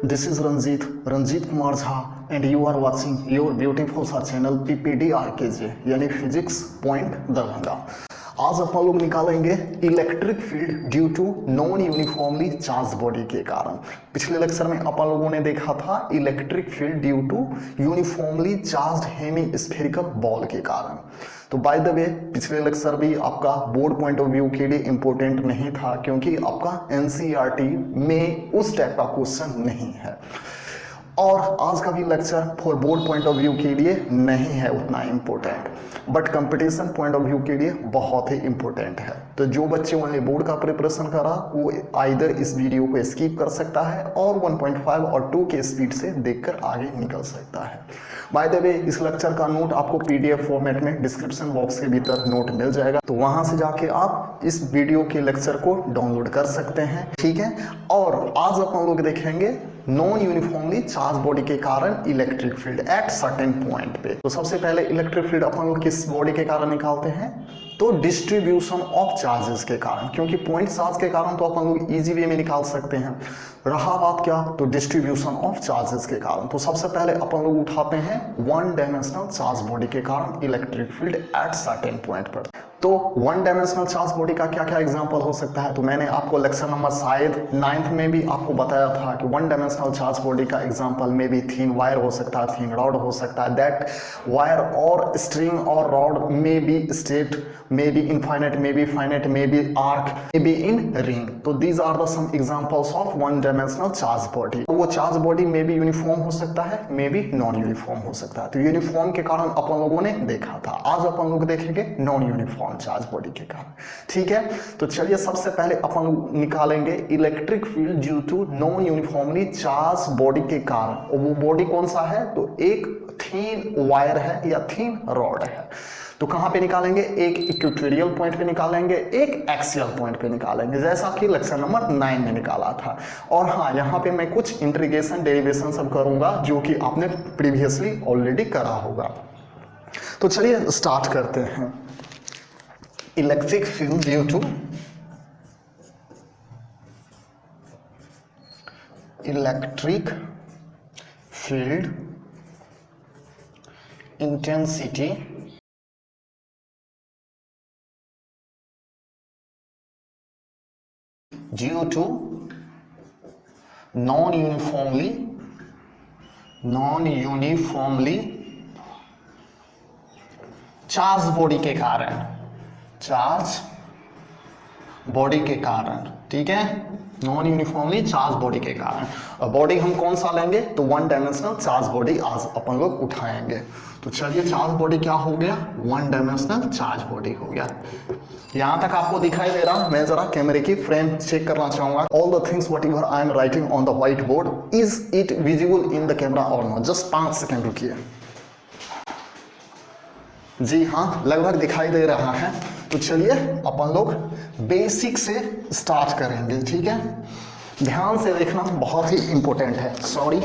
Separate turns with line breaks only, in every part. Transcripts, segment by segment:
This is Ranjit Kumar Jha, and you are watching your beautiful सा channel PPD RKJ यानी physics point Darbhanga. आज अपन लोग निकालेंगे electric field due to non uniformly charge body के कारण। पिछले लेक्चर में अपन लोगों ने देखा था electric field due to uniformly charge hemispherical ball के कारण। तो बाय द वे पिछले लेक्चर भी आपका बोर्ड पॉइंट ऑफ व्यू के लिए इंपॉर्टेंट नहीं था, क्योंकि आपका एनसीईआरटी में उस टाइप का क्वेश्चन नहीं है। और आज का भी lecture for board point of view के लिए नहीं है उतना important, but competition point of view के लिए बहुत ही इम्पोर्टेंट है। तो जो बच्चे ओनली बोर्ड का प्रिपरेशन करा वो आइदर इस वीडियो को स्किप कर सकता है और 1.5 और 2 के स्पीड से देखकर आगे निकल सकता है। बाय द वे इस लेक्चर का नोट आपको पीडीएफ फॉर्मेट में डिस्क्रिप्शन बॉक्स के भीतर नोट मिल जाएगा, तो वहां से जाके आप इस वीडियो के लेक्चर को डाउनलोड कर सकते हैं, ठीक है। और आज अपन लोग देखेंगे नॉन यूनिफॉर्मली चार्ज बॉडी के कारण electric field at certain point पे। तो सबसे पहले इलेक्ट्रिक फील्ड अपन लोग किस बॉडी के कारण निकालते हैं? तो डिस्ट्रीब्यूशन ऑफ चार्जेस के कारण, क्योंकि पॉइंट चार्ज के कारण तो अपन लोग इजी वे में निकाल सकते हैं। रहा बात क्या, तो डिस्ट्रीब्यूशन ऑफ चार्जेस के कारण। तो सबसे पहले अपन लोग उठाते हैं वन डायमेंशनल चार्ज बॉडी के कारण electric field at certain point पर। तो वन डायमेंशनल चार्ज बॉडी का क्या क्या एग्जांपल हो सकता है? तो मैंने आपको लेक्चर नंबर शायद 9th में भी आपको बताया था कि वन डायमेंशनल चार्ज बॉडी का एग्जांपल में भी थिन वायर हो सकता है, थिन रॉड हो सकता है। दैट वायर और स्ट्रिंग और rod may be straight, may be infinite, may be finite, may be arc, may be in ring. तो these are the some examples of one dimensional charge body. वो charge body में भी uniform हो सकता है, may be non uniform हो सकता है। तो यूनिफॉर्म के कारण अपन लोगों ने देखा था, आज अपन लोग देखेंगे नॉन यूनिफॉर्म चार्ज बॉडी के कारण, ठीक है। तो चलिए सबसे पहले अपन निकालेंगे electric field due to non uniformly charge body के कारण। और वो बॉडी कौन सा है? तो एक थिन वायर है या थिन रॉड है। तो कहां पे निकालेंगे? एक इक्वेटोरियल पॉइंट पे निकालेंगे, एक एक्सियल पॉइंट पे निकालेंगे, जैसा कि लेक्चर नंबर 9 में निकाला था। और हाँ, यहाँ पे मैं कुछ इंटीग्रेशन डेरिवेशन सब करूंगा जो कि आपने प्रीवियसली ऑलरेडी करा होगा। तो चलिए स्टार्ट करते हैं। Electric field due to electric field intensity due to non uniformly charge body के कारण, चार्ज बॉडी के कारण, ठीक है, नॉन यूनिफॉर्मली चार्ज बॉडी के कारण। बॉडी हम कौन सा लेंगे? तो वन डायमेंशनल चार्ज बॉडी आज अपन लोग उठाएंगे। तो चलिए चार्ज बॉडी क्या हो गया? वन डायमेंशनल चार्ज बॉडी हो गया। यहां तक आपको दिखाई दे रहा? मैं जरा कैमरे की फ्रेम चेक करना चाहूंगा। All the things what ever I am writing on the white board, is it visible in the camera और नॉट? जस्ट 5 सेकेंड रुकिए। जी हाँ, लगभग दिखाई दे रहा है। तो चलिए अपन लोग बेसिक से स्टार्ट करेंगे, ठीक है। ध्यान से देखना, बहुत ही इंपॉर्टेंट है। सॉरी,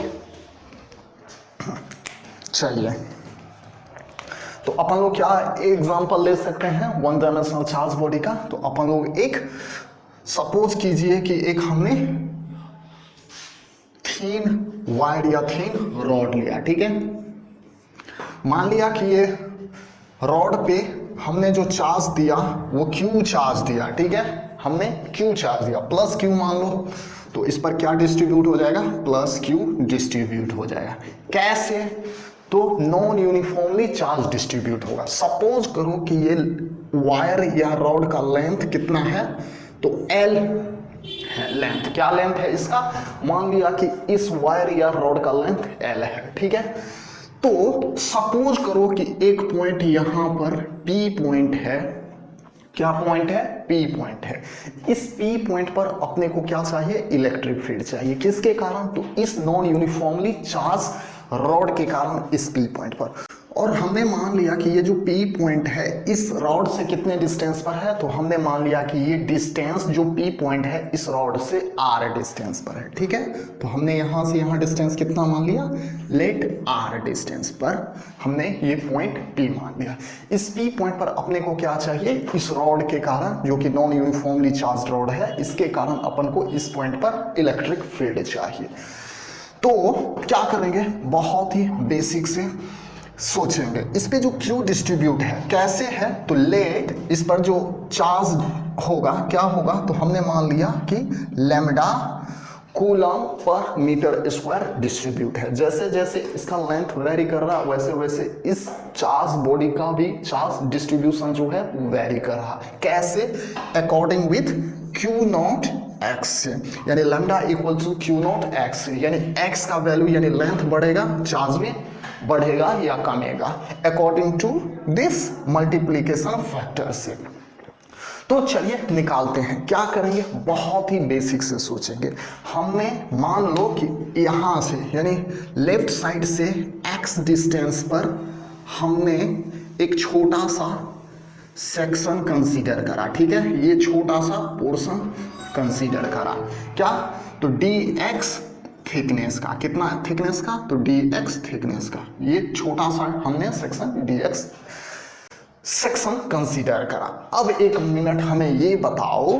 चलिए तो अपन लोग क्या एग्जांपल ले सकते हैं वन डायमेंशनल चार्ज बॉडी का? तो अपन लोग एक सपोज कीजिए कि एक हमने थिन वायर या थिन रॉड लिया, ठीक है। मान लिया कि ये रॉड पे हमने जो चार्ज दिया वो क्यू चार्ज दिया, ठीक है। हमने क्यू चार्ज दिया, प्लस क्यू मान लो। तो इस पर क्या डिस्ट्रीब्यूट हो जाएगा? प्लस क्यू डिस्ट्रीब्यूट हो जाएगा। कैसे? तो नॉन यूनिफॉर्मली चार्ज डिस्ट्रीब्यूट होगा। सपोज करो कि ये वायर या रॉड का लेंथ कितना है? तो L है लेंथ। क्या लेंथ है इसका? मान लिया कि इस वायर या रॉड का लेंथ L है, ठीक है। तो सपोज करो कि एक पॉइंट यहां पर P पॉइंट है। क्या पॉइंट है? P पॉइंट है। इस P पॉइंट पर अपने को क्या चाहिए? इलेक्ट्रिक फील्ड चाहिए। किसके कारण? तो इस नॉन यूनिफॉर्मली चार्ज रॉड के कारण इस P पॉइंट पर। और हमने मान लिया कि ये जो P पॉइंट है इस रॉड से कितने डिस्टेंस पर है? तो हमने मान लिया कि ये डिस्टेंस जो P पॉइंट है इस रॉड से R डिस्टेंस पर है, ठीक है। तो हमने यहां से यहां डिस्टेंस कितना मान लिया? लेट R डिस्टेंस पर हमने ये पॉइंट P मान लिया। इस P पॉइंट पर अपने को क्या चाहिए? इस रॉड के कारण, जो कि नॉन यूनिफॉर्मली चार्ज रॉड है, इसके कारण अपन को इस पॉइंट पर इलेक्ट्रिक फील्ड चाहिए। तो क्या करेंगे, बहुत ही बेसिक से सोचेंगे। इस पे जो क्यू डिस्ट्रीब्यूट है कैसे है, तो लेट इस पर जो चार्ज होगा क्या होगा, तो हमने मान लिया कि lambda coulomb per metre square distribute है। जैसे जैसे इसका लेंथ वेरी कर रहा है वैसे वैसे इस चार्ज बॉडी का भी चार्ज डिस्ट्रीब्यूशन जो है वेरी कर रहा है। कैसे, according with q naught x से, यानी lambda equal to q naught x से, यानी एक्स का वैल्यू यानी लेंथ बढ़ेगा, चार्ज में बढ़ेगा या कमेगा according to this multiplication factor से। तो चलिए निकालते हैं। क्या करेंगे, बहुत ही बेसिक से सोचेंगे। हमने मान लो कि यहाँ से यानी लेफ्ट साइड से x डिस्टेंस पर हमने एक छोटा सा सेक्शन कंसीडर करा, ठीक है, ये छोटा सा पोर्शन कंसीडर करा। क्या, तो dx थिकनेस का, कितना थिकनेस का, तो dx थिकनेस का ये छोटा सा हमने सेक्शन dx सेक्शन कंसीडर करा। अब एक मिनट हमें ये बताओ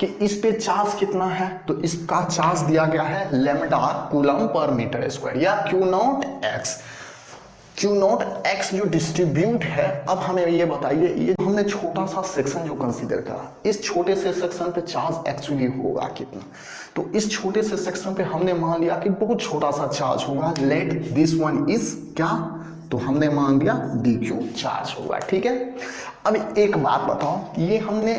कि इस पे चार्ज कितना है, तो इसका चार्ज दिया गया है lambda coulomb per metre square या q naught x. Q naught x जो डिस्ट्रीब्यूट है, अब हमें ये बताइए, ये हमने छोटा सा सेक्शन जो कंसीडर करा, इस छोटे से सेक्शन पे चार्ज एक्चुअली होगा कितना, तो इस छोटे से सेक्शन पे हमने मान लिया कि बहुत छोटा सा चार्ज होगा। लेट दिस वन इज क्या, तो हमने मान लिया dq चार्ज होगा, ठीक है। अब एक बात बताओ, ये हमने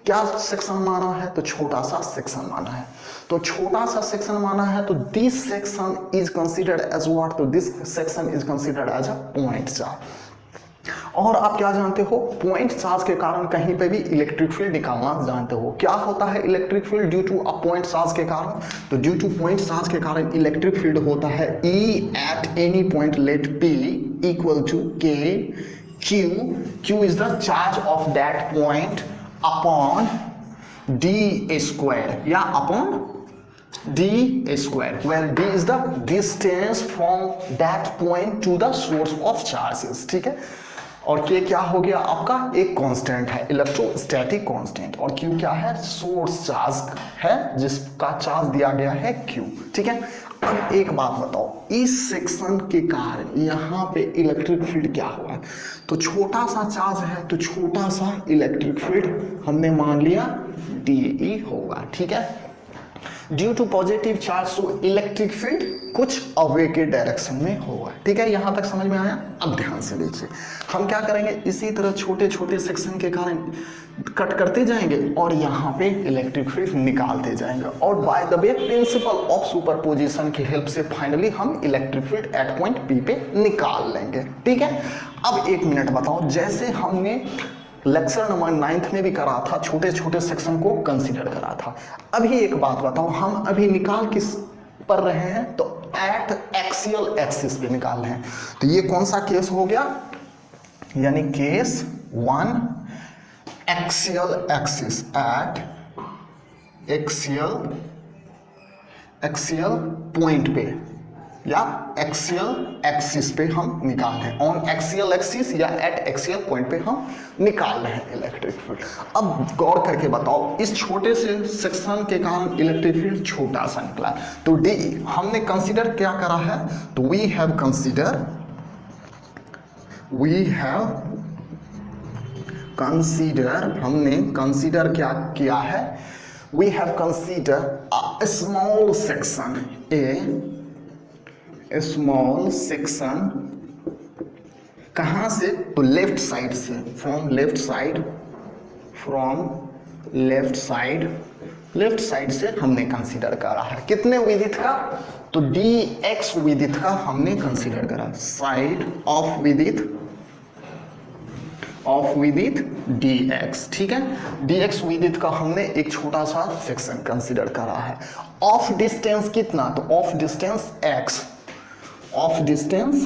क्या सेक्शन माना है, तो छोटा सा सेक्शन माना है। तो छोटा सा सेक्शन माना है तो this section is considered as what, तो this section is considered as a point charge. और आप क्या जानते हो, पॉइंट चार्ज के कारण कहीं पे भी इलेक्ट्रिक फील्ड निकालना जानते हो। क्या होता है electric field due to a point charge के कारण, तो ड्यू टू पॉइंट चार्ज के कारण इलेक्ट्रिक फील्ड होता है E at any point let P equal to K Q is the charge of that point upon D square या upon D square, where D is the distance from that point to the source of charges, ठीक है। और K क्या हो गया आपका, एक constant है, इलेक्ट्रोस्टैटिक कांस्टेंट, और Q क्या है, सोर्स चार्ज है जिसका चार्ज दिया गया है Q, ठीक है। अब एक बात बताओ, इस सेक्शन के कारण यहाँ पे इलेक्ट्रिक फील्ड क्या हुआ, तो छोटा सा चार्ज है तो छोटा सा इलेक्ट्रिक फील्ड हमने मान लिया DE होगा, ठीक है। Due to positive charge so electric field कुछ अवे के डायरेक्शन में होगा, ठीक है। यहां तक समझ में आया। अब ध्यान से देखिए, हम क्या करेंगे, इसी तरह छोटे छोटे सेक्शन के कारण कट करते जाएंगे और यहाँ पे इलेक्ट्रिक फील्ड निकालते जाएंगे, और bye the way principle of superposition की हेल्प से फाइनली हम electric field at point P पे निकाल लेंगे, ठीक है। अब एक मिनट बताओ, जैसे हमने लेक्चर नंबर 9 में भी करा था, छोटे छोटे सेक्शन को कंसीडर करा था। अभी एक बात बताओ, हम अभी निकाल किस पर रहे हैं, तो एट एक्सियल एक्सिस पे निकाल रहे हैं। तो ये कौन सा केस हो गया, यानी case 1 axial axis, eight axial point पे या एक्सियल एक्सिस पे हम निकाल रहे हैं, ऑन एक्सियल एक्सिस या एट एक्सियल पॉइंट पे हम निकाल रहे हैं इलेक्ट्रिक फील्ड। अब गौर करके बताओ, इस छोटे से सेक्शन के कारण इलेक्ट्रिक फील्ड छोटा सा निकला, तो डी हमने कंसीडर क्या करा है, तो वी हैव कंसीडर हमने कंसीडर क्या किया है, we have consider a small section, a small section कहां से, तो लेफ्ट साइड से, फ्रॉम लेफ्ट साइड से हमने कंसीडर करा है। कितने विदित का, तो dx विदित का हमने कंसीडर करा, साइड ऑफ विदित dx, ठीक है। dx विदित का हमने एक छोटा सा सेक्शन कंसीडर करा है। ऑफ डिस्टेंस कितना, तो of distance x, of distance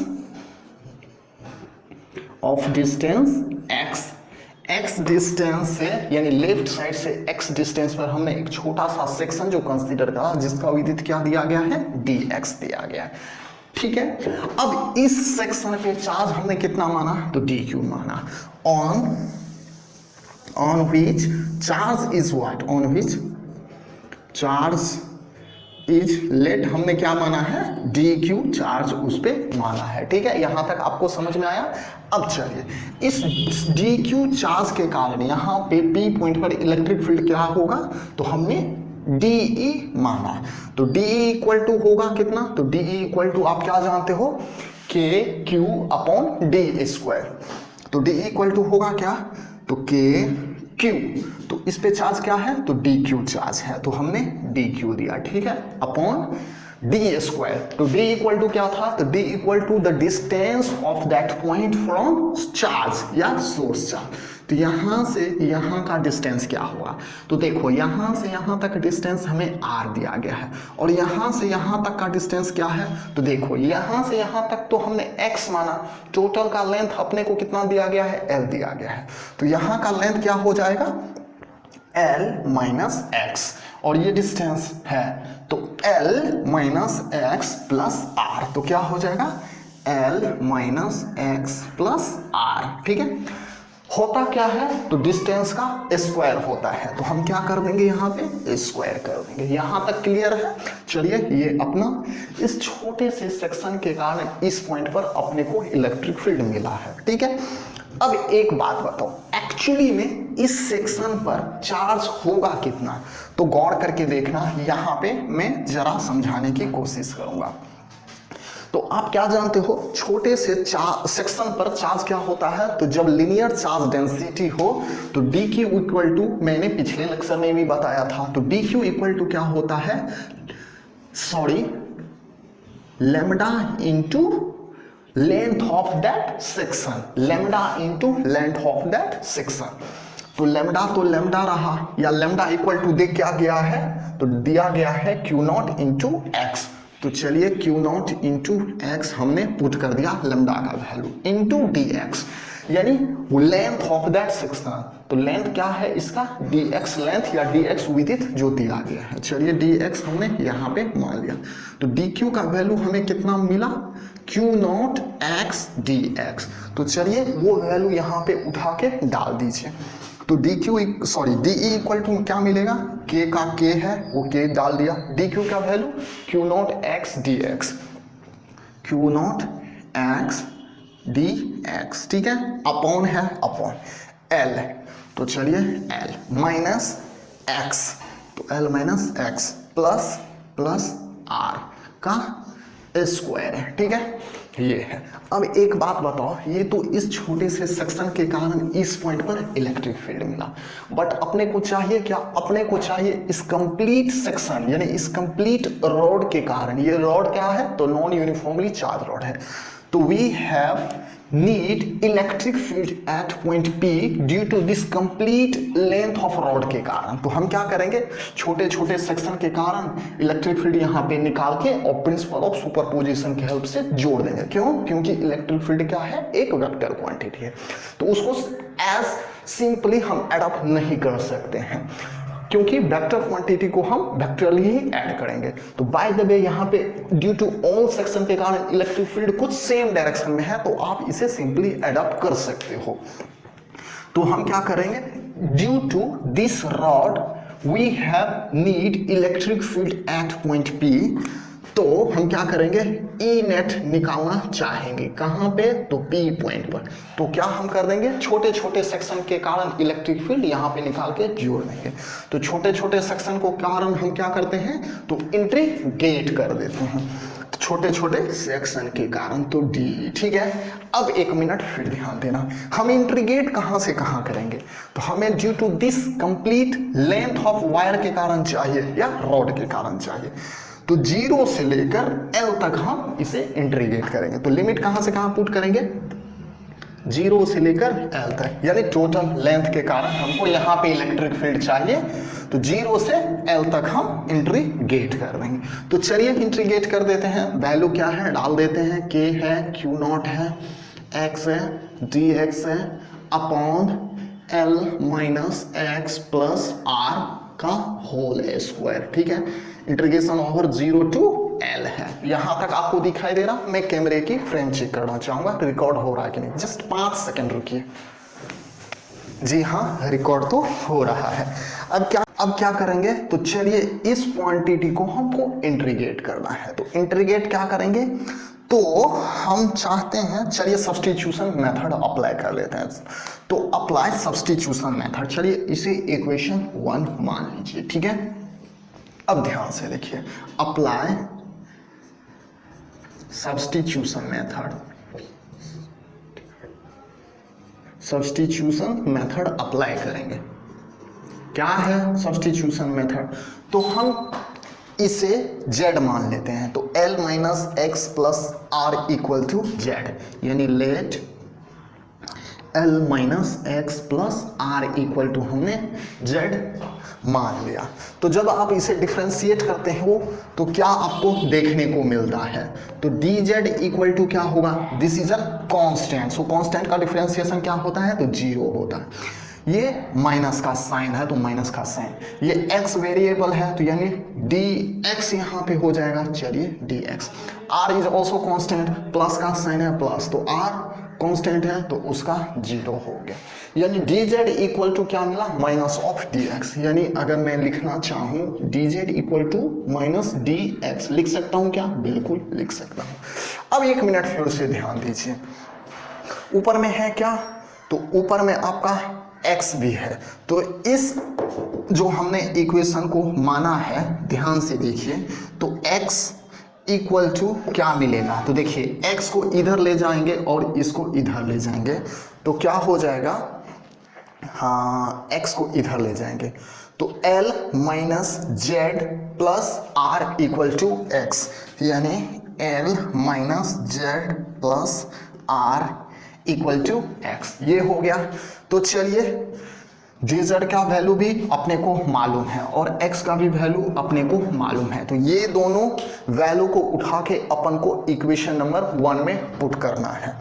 x distance से यानी लेफ्ट साइड से x डिस्टेंस पर हमने एक छोटा सा सेक्शन जो कंसीडर करा जिसका विदित क्या दिया गया है, dx दिया गया है, ठीक है। अब इस सेक्शन पे चार्ज हमने कितना माना, तो dq माना, on which charge is what, on which charge is let हमने क्या माना है, डी क्यू चार्ज उस पे माना है। ठीक है, यहां तक आपको समझ में आया। अब चलिए इस डी क्यू चार्ज के कारण यहाँ पे पी पॉइंट पर इलेक्ट्रिक फील्ड क्या होगा, तो हमने डीई माना। तो डीई इक्वल टू होगा कितना, तो डीई इक्वल टू आप क्या जानते हो, के क्यू अपॉन डी स्क्वायर। तो डीई इक्वल टू होगा क्या, तो के क्यू, तो इस पे चार्ज क्या है, तो डी क्यू चार्ज है, तो हमने डी क्यू दिया। ठीक है, अपॉन डी स्क्वायर। तो डी इक्वल टू क्या था, तो d equal to the distance of that point from charge या सोर्स चार्ज। तो यहां से यहां का डिस्टेंस क्या हुआ, तो देखो यहां से यहां तक डिस्टेंस हमें r दिया गया है, और यहां से यहां तक का डिस्टेंस क्या है, तो देखो यहां से यहां तक तो हमने x माना, टोटल का लेंथ अपने को कितना दिया गया है, l दिया गया है। तो यहां का लेंथ क्या हो जाएगा, l माइनस एक्स, और ये डिस्टेंस है तो l minus x plus r, तो क्या हो जाएगा l minus x plus r. ठीक है, होता क्या है, तो डिस्टेंस का स्क्वायर होता है, तो हम क्या कर देंगे यहाँ पे स्क्वायर कर देंगे। यहाँ तक क्लियर है। चलिए ये अपना इस छोटे से सेक्शन के कारण इस पॉइंट पर अपने को इलेक्ट्रिक फील्ड मिला है। ठीक है, अब एक बात बताओ, एक्चुअली में इस सेक्शन पर चार्ज होगा कितना, तो गौर करके देखना, यहाँ पे मैं जरा समझाने की कोशिश करूंगा। तो आप क्या जानते हो, छोटे से सेक्शन पर चार्ज क्या होता है, तो जब लिनियर चार्ज डेंसिटी हो तो डी क्यू इक्वल टू, मैंने पिछले लेक्चर में भी बताया था, तो डी क्यू इक्वल टू क्या होता है, sorry lambda into length of that section, lambda into length of that section. तो लेमडा रहा, या लेमडा इक्वल टू दे क्या गया है, तो दिया गया है क्यू नॉट इंटू एक्स। तो चलिए क्यू नॉट इंटू एक्स हमने पुट कर दिया लेमडा का वैल्यू इंटू डी एक्स, यानी लेंथ ऑफ दैट सेक्शन। तो लेंथ क्या है इसका, डी एक्स लेंथ या डी एक्स विदित जो दिया गया है। चलिए डी एक्स हमने यहाँ पे मान लिया। तो डी क्यू का वैल्यू हमें कितना मिला, Q naught x d x. तो चलिए वो वैल्यू यहाँ पे उठा के डाल दीजिए। तो d q sorry d e equal to क्या मिलेगा, के का के है वो के डाल दिया, डी क्यू का value q naught x d x, q naught x d x. ठीक है, अपॉन है अपॉन एल, तो चलिए एल माइनस एक्स, तो l minus x plus plus r का स्क्वायर है। ठीक है, ये है। अब एक बात बताओ, ये तो इस छोटे से सेक्शन के कारण इस पॉइंट पर इलेक्ट्रिक फील्ड मिला, बट अपने को चाहिए क्या, अपने को चाहिए इस कंप्लीट सेक्शन यानी इस कंप्लीट रॉड के कारण। ये रॉड क्या है, तो नॉन यूनिफॉर्मली चार्ज रॉड है। तो we have need electric field at point P due to this complete length of rod के कारण। तो हम क्या करेंगे, छोटे छोटे सेक्शन के कारण इलेक्ट्रिक फील्ड यहाँ पे निकाल के और प्रिंसिपल ऑफ सुपरपोजिशन की हेल्प से जोड़ देंगे। क्यों, क्योंकि इलेक्ट्रिक फील्ड क्या है, एक वेक्टर क्वांटिटी है, तो उसको एज सिंपली हम एडअप नहीं कर सकते हैं, क्योंकि वेक्टर क्वांटिटी को हम वेक्टरली ही ऐड करेंगे। तो बाय द वे यहाँ पे ड्यू टू ऑल सेक्शन के कारण इलेक्ट्रिक फील्ड कुछ सेम डायरेक्शन में है, तो आप इसे सिंपली एडॉप्ट कर सकते हो। तो हम क्या करेंगे, due to this rod we have need electric field at point P। तो हम क्या करेंगे, ई नेट निकालना चाहेंगे, कहाँ पे, तो P पॉइंट पर। तो क्या हम कर देंगे, छोटे छोटे सेक्शन के कारण इलेक्ट्रिक फील्ड यहाँ पे निकाल के जोड़ देंगे। तो छोटे छोटे सेक्शन को कारण हम क्या करते हैं, तो इंटीग्रेट कर देते हैं, छोटे छोटे सेक्शन के कारण, तो डी। ठीक है, अब एक मिनट फिर ध्यान देना, हम इंटीग्रेट कहाँ से कहाँ करेंगे, तो हमें due to this complete length of wire के कारण चाहिए या रॉड के कारण चाहिए। तो 0 से लेकर L तक हम इसे इंटीग्रेट करेंगे। तो लिमिट कहां से कहां पुट करेंगे, 0 से लेकर L तक, यानी टोटल लेंथ के कारण हमको यहाँ पे इलेक्ट्रिक फील्ड चाहिए, तो 0 से L तक हम इंटीग्रेट कर देंगे। तो चलिए इंटीग्रेट कर देते हैं, वैल्यू क्या है डाल देते हैं, K है, Q नॉट है, X है, DX है, upon L minus x plus r का होल स्क्वायर। ठीक है, इंटीग्रेशन ओवर 0 टू L है। यहां तक आपको दिखाई दे रहा, मैं कैमरे की फ्रेम चेक करना चाहूंगा रिकॉर्ड हो रहा है कि नहीं, जस्ट 5 सेकंड रुकिए। जी हाँ, रिकॉर्ड तो हो रहा है। अब क्या करेंगे, तो चलिए इस क्वांटिटी को हमको इंटीग्रेट करना है। तो इंटीग्रेट क्या करेंगे, तो हम चाहते हैं, चलिए सब्स्टिट्यूशन मेथड अप्लाई कर लेते हैं। तो अप्लाई सब्स्टिट्यूशन मेथड, चलिए इसे इक्वेशन 1 मान लीजिए, ठीक है। अब ध्यान से देखिए, अप्लाई सब्स्टिट्यूशन मेथड अप्लाई करेंगे। क्या है सब्स्टिट्यूशन मेथड, तो हम इसे z मान लेते हैं। तो l minus x plus r equal to z, यानी let l minus x plus r equal to हमने z मान लिया। तो जब आप इसे डिफ्रेंशिएट करते हो तो क्या आपको देखने को मिलता है, तो dz इक्वल टू क्या होगा, this is a constant. So constant का डिफ्रेंशिएशन क्या होता है, तो 0 होता है। ये माइनस का साइन है, तो माइनस का साइन, ये x वेरिएबल है, तो यानी dx यहाँ पे हो जाएगा, चलिए dx। r is also constant, plus का साइन है प्लस, तो r कांस्टेंट है तो उसका 0 हो गया। यानी dz इक्वल टू क्या मिला, माइनस ऑफ dx। यानी अगर मैं लिखना चाहूँ dz equal to minus dx, लिख सकता हूँ क्या, बिल्कुल लिख सकता हूँ। अब एक मिनट फिर से ध्यान दीजिए, ऊपर में है क्या, तो ऊपर में आपका x भी है। तो इस जो हमने इक्वेशन को माना है, ध्यान से देखिए, तो x इक्वल टू क्या मिलेगा, तो देखिए x को इधर ले जाएंगे और इसको इधर ले जाएंगे, तो क्या हो जाएगा, हाँ x को इधर ले जाएंगे तो l minus z plus r equal to x, यानी l minus z plus r equal to x, ये हो गया। तो चलिए dz का वैल्यू भी अपने को मालूम है और x का भी वैल्यू अपने को मालूम है, तो ये दोनों वैल्यू को उठा के अपन को इक्वेशन नंबर 1 में पुट करना है।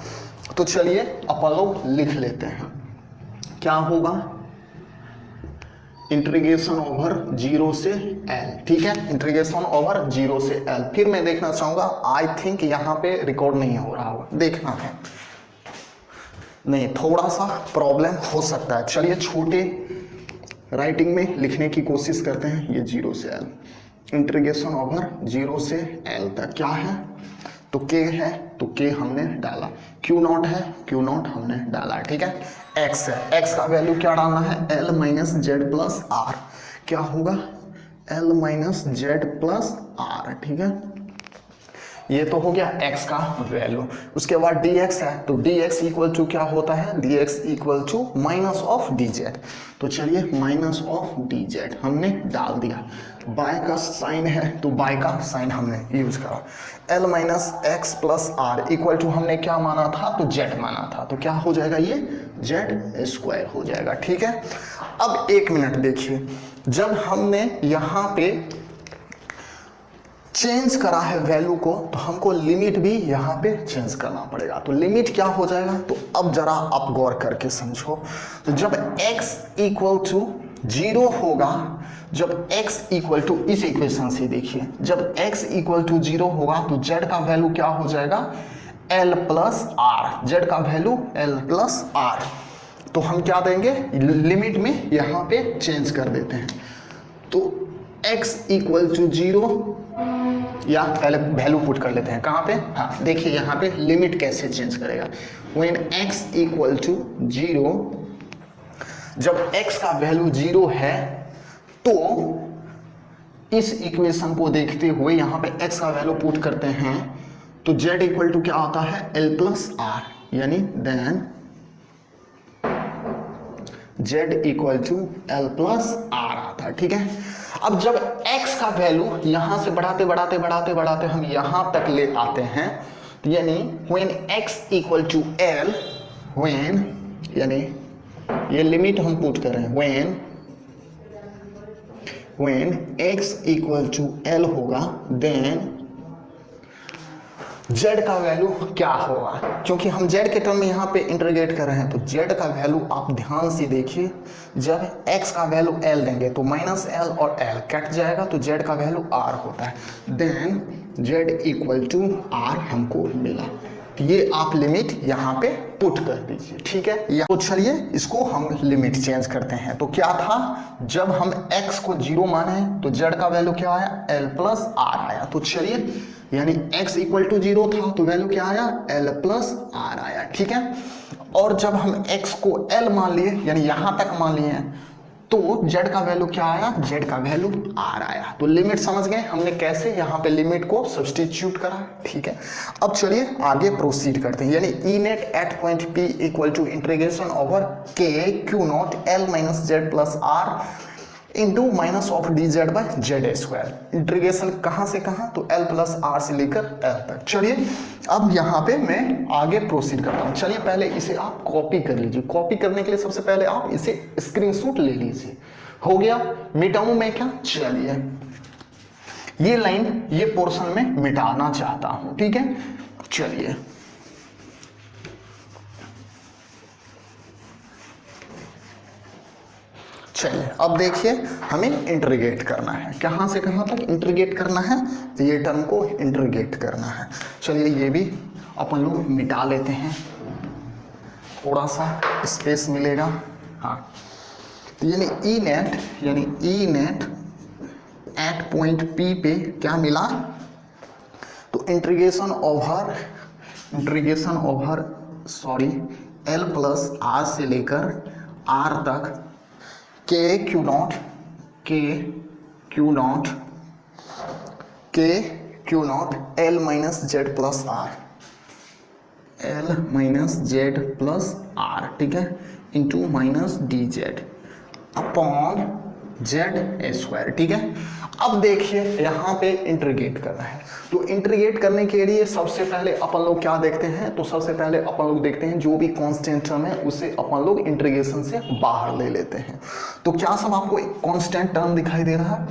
तो चलिए अपन लोग लिख लेते हैं, क्या होगा, इंटीग्रेशन ओवर 0 से l, ठीक है, इंटीग्रेशन ओवर 0 से l। फिर मैं देखना चाहूंगा, आई थिंक यहाँ पे रिकॉर्ड नहीं हो रहा होगा, देखना है, नहीं थोड़ा सा प्रॉब्लम हो सकता है। चलिए छोटे राइटिंग में लिखने की कोशिश करते हैं। ये 0 से l, इंटीग्रेशन ओवर 0 से l तक क्या है, तो k है, तो k हमने डाला, q नॉट है, q नॉट हमने डाला, ठीक है। x है, x का वैल्यू क्या डालना है, l minus z plus r, क्या होगा, l minus z plus r, ठीक है। ये तो हो गया x का वैल्यू। उसके बाद dx है, तो dx इक्वल टू क्या होता है, dx equal to minus of dz। तो चलिए माइनस ऑफ dz हमने डाल दिया, बाय का साइन है तो बाय का साइन हमने यूज करा। l minus x plus r equal to हमने क्या माना था, तो z माना था, तो क्या हो जाएगा, ये z स्क्वायर हो जाएगा, ठीक है। अब एक मिनट देखिए, जब हमने यहाँ पे चेंज करा है वैल्यू को, तो हमको लिमिट भी यहाँ पे चेंज करना पड़ेगा। तो लिमिट क्या हो जाएगा, तो अब जरा आप गौर करके समझो, तो जब x इक्वल टू 0 होगा, जब x इक्वल टू, इस इक्वेशन से देखिए, जब x इक्वल टू 0 होगा तो z का वैल्यू क्या हो जाएगा, l प्लस आर, z का वैल्यू l प्लस आर। तो हम क्या देंगे, लिमिट में यहाँ पे चेंज कर देते हैं। तो x इक्वल टू 0, या पहले वैल्यू पुट कर लेते हैं, कहाँ पे, हाँ देखिए यहाँ पे लिमिट कैसे चेंज करेगा, व्हेन x इक्वल टू 0, जब x का वैल्यू 0 है तो इस इक्वेशन को देखते हुए यहाँ पे x का वैल्यू पुट करते हैं, तो z इक्वल टू क्या आता है, l प्लस आर, यानी then z equal to l plus r आता है, ठीक है। अब जब x का वैल्यू यहां से बढ़ाते बढ़ाते बढ़ाते बढ़ाते हम यहां तक ले आते हैं, तो यानी when x equal to l, when, यानी ये लिमिट हम पुट कर रहे हैं, when x equal to l होगा, देन z का वैल्यू क्या होगा, क्योंकि हम z के टर्म में यहाँ पे इंटीग्रेट कर रहे हैं, तो z का वैल्यू आप ध्यान से देखिए, जब x का वैल्यू l देंगे तो माइनस l और l कट जाएगा, तो z का वैल्यू r होता है, then z equal to r हमको मिला। तो ये आप लिमिट यहाँ पे पुट कर दीजिए, ठीक है। तो चलिए इसको हम लिमिट चेंज करते हैं। तो क्या था, जब हम x को 0 माने तो z का वैल्यू क्या आया, l प्लस आर आया। तो चलिए यानी x इक्वल टू 0 था तो वैल्यू क्या आया, l प्लस आर आया, ठीक है। और जब हम x को l मान लिए यानी यहां तक मान लिए तो z का वैल्यू क्या आया, z का वैल्यू r आया। तो लिमिट समझ गए हमने कैसे यहाँ पे लिमिट को सब्स्टिट्यूट करा, ठीक है। अब चलिए आगे प्रोसीड करते हैं, यानी ई net at point p equal to integration over k q naught l minus z plus r into minus of d z by z square. Integration कहाँ से कहाँ, तो l प्लस आर से लेकर l तक। चलिए अब यहाँ पे मैं आगे प्रोसीड करता हूँ। चलिए पहले इसे आप कॉपी कर लीजिए। कॉपी करने के लिए सबसे पहले आप इसे स्क्रीनशॉट ले लीजिए। हो गया, मिटाऊं मैं क्या, चलिए ये लाइन ये पोर्शन में मिटाना चाहता हूं, ठीक है। चलिए चलिए अब देखिए हमें इंटीग्रेट करना है, कहाँ से कहाँ तक इंटीग्रेट करना है, तो ये टर्म को इंटीग्रेट करना है। चलिए ये भी अपन लोग मिटा लेते हैं, थोड़ा सा स्पेस मिलेगा। हाँ, तो यानी ई नेट एट पॉइंट P पे क्या मिला, तो integration over L plus r से लेकर R तक k q naught L minus z plus r, ठीक है, into minus d z upon z square, ठीक है। अब देखिए यहाँ पे इंटीग्रेट करना है, तो इंटीग्रेट करने के लिए सबसे पहले अपन लोग क्या देखते हैं, तो सबसे पहले अपन लोग देखते हैं जो भी कांस्टेंट टर्म है उसे अपन लोग इंटीग्रेशन से बाहर ले लेते हैं। तो क्या सब आपको एक कांस्टेंट टर्म दिखाई दे रहा है,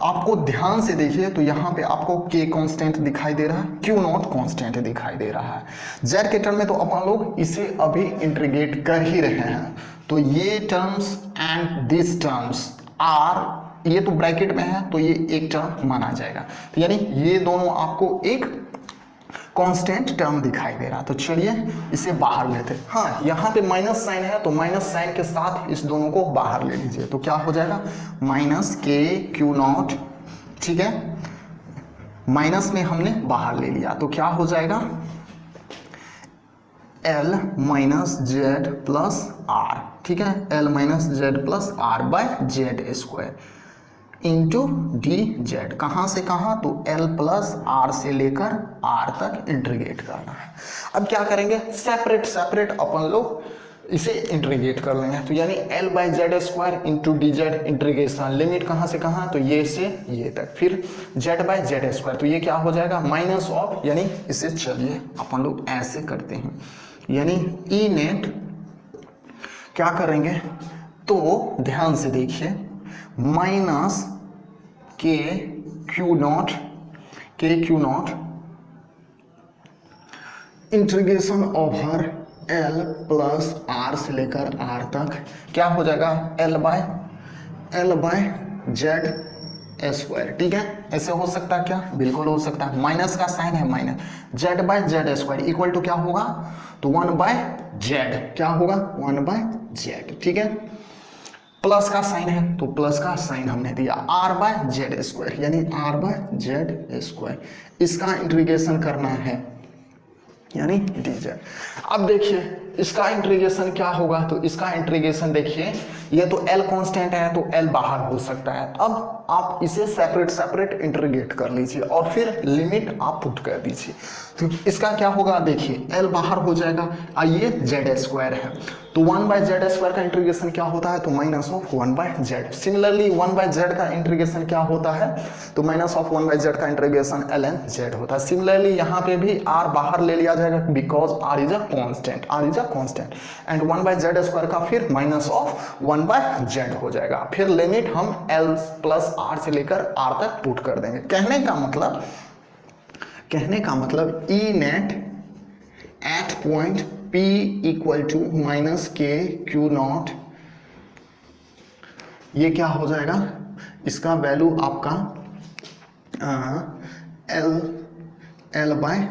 आपको ध्यान से देखिए तो यहाँ पे आपको k कांस्टेंट दिखाई दे रहा है, q नॉट कांस्टेंट दिखाई दे रहा है। z के टर्म में तो अपन लोग इसे अभी इंटीग्रेट कर ही रहे हैं, तो ये terms and this terms are, ये तो ब्रैकेट में है तो ये एक टर्म माना जाएगा, तो यानी ये दोनों आपको एक कांस्टेंट टर्म दिखाई दे रहा। तो चलिए इसे बाहर लेते हैं। हाँ, यहाँ पे माइनस साइन है तो माइनस साइन के साथ इस दोनों को बाहर ले लीजिए, तो क्या हो जाएगा, माइनस के क्यू नॉट, ठीक है, माइनस में हमने बाहर ले लिया तो क्या हो जाएगा, L minus z plus r, ठीक है, L minus z plus r by z square into d z, कहाँ से कहाँ, तो L प्लस आर से लेकर R तक इंटीग्रेट करना है। अब क्या करेंगे, सेपरेट अपन लोग इसे इंटीग्रेट कर लेंगे, तो यानी L by z square into d Z integration, limit कहाँ से कहाँ, तो ये से ये तक, फिर Z बाई जेड स्क्वायर, तो ये क्या हो जाएगा, माइनस ऑफ, यानी इसे चलिए अपन लोग ऐसे करते हैं, यानी ई नेट क्या करेंगे, तो ध्यान से देखिए, माइनस के q naught integration over L plus r से लेकर R तक क्या हो जाएगा, L बाय जेड स्क्वायर, ठीक है। ऐसे हो सकता है क्या, बिल्कुल हो सकता है, माइनस का साइन है minus, z by z square equal to क्या होगा, तो 1 बाय जेड, क्या होगा, 1 बाय जेड, ठीक है। प्लस का साइन है तो प्लस का साइन हमने दिया, आर बाय जेड स्क्वायर, यानी आर बाय जेड स्क्वायर, इसका इंटीग्रेशन करना है, यानी डी जेड। अब देखिए इसका इंटीग्रेशन क्या होगा, तो इसका इंटीग्रेशन देखिए, ये तो L कांस्टेंट है तो L बाहर हो सकता है। अब आप इसे सेपरेट इंटीग्रेट कर लीजिए और फिर लिमिट आप पुट कर दीजिए, तो इसका क्या होगा, देखिए L बाहर हो जाएगा, आइए जेड स्क्वायर है तो 1 बाय जेड स्क्वायर का इंटीग्रेशन क्या होता है, तो minus of 1 by z. Similarly 1 by z का इंटीग्रेशन क्या होता है, तो माइनस ऑफ 1 बाय जेड का इंटीग्रेशन ln जेड होता है। सिमिलरली यहाँ पे भी r बाहर ले लिया जाएगा because r is a constant and 1 by z square का फिर माइनस ऑफ 1 बाय जेड हो जाएगा, फिर लिमिट हम L प्लस आर से लेकर R तक पुट कर देंगे। कहने का मतलब E net at point P equal to minus के क्यू नॉट, ये क्या हो जाएगा, इसका वैल्यू आपका L by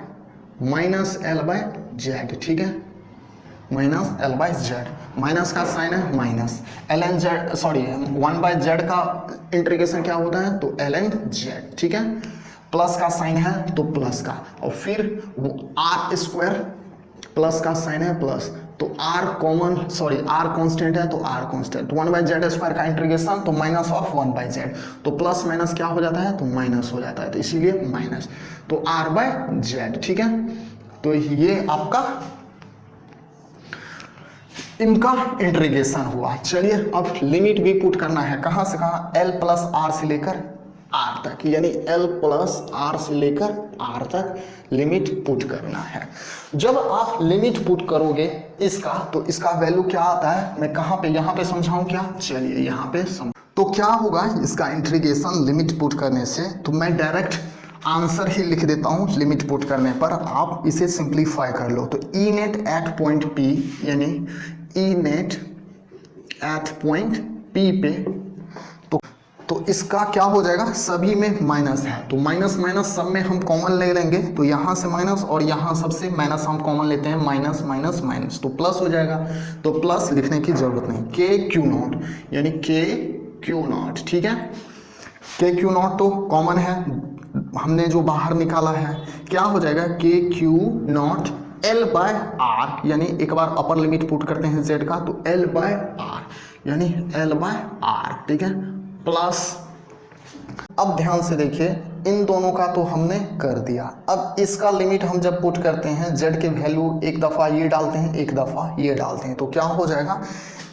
minus L by z, ठीक है, minus L by z, minus का साइन है minus, L N z, sorry 1 by z का इंटीग्रेशन क्या होता है, तो एल एन जेड, ठीक है, प्लस का साइन है तो प्लस का, और फिर आर स्क्वायर, प्लस का साइन है प्लस, तो r common, sorry r constant है तो r constant, 1 by z square का इंटीग्रेशन तो माइनस ऑफ 1 बाय जेड, तो प्लस माइनस क्या हो जाता है, तो माइनस हो जाता है, तो इसीलिए माइनस, तो आर बाय जेड, ठीक है। तो ये आपका इनका इंटीग्रेशन हुआ। चलिए अब लिमिट भी पुट करना है, कहां से कहां, एल प्लस आर से लेकर आर तक, यानी एल प्लस आर से लेकर आर तक लिमिट पुट करना है। जब आप लिमिट पुट करोगे इसका, तो इसका वैल्यू क्या आता है, मैं कहां पे, यहां पे समझाऊं क्या, चलिए यहां पे तो क्या होगा इसका इंटीग्रेशन लिमिट पुट करने से, तो मैं डायरेक्ट आंसर ही लिख देता हूं लिमिट पुट करने पर, आप इसे सिंप्लीफाई कर लो। तो E net at point P, यानी ई नेट एट पॉइंट पी पे, तो इसका क्या हो जाएगा, सभी में माइनस है, तो माइनस माइनस सब में हम कॉमन ले लेंगे, तो यहां से माइनस और यहां सबसे माइनस हम कॉमन लेते हैं, माइनस माइनस माइनस, तो प्लस हो जाएगा, तो प्लस लिखने की जरूरत नहीं, के क्यू नॉट, यानी के क्यू नॉट, ठीक है, के क्यू नॉट तो कॉमन है, हमने जो बाहर निकाला है, क्या हो जाएगा, के q naught l by r, यानी एक बार अपर लिमिट पुट करते हैं जेड का, तो एल बाय आर, यानी एल बाय आर, ठीक है, प्लस, अब ध्यान से देखिए इन दोनों का तो हमने कर दिया, अब इसका लिमिट हम जब पुट करते हैं, जेड के वैल्यू एक दफा ये डालते हैं, एक दफा ये डालते हैं, तो क्या हो जाएगा,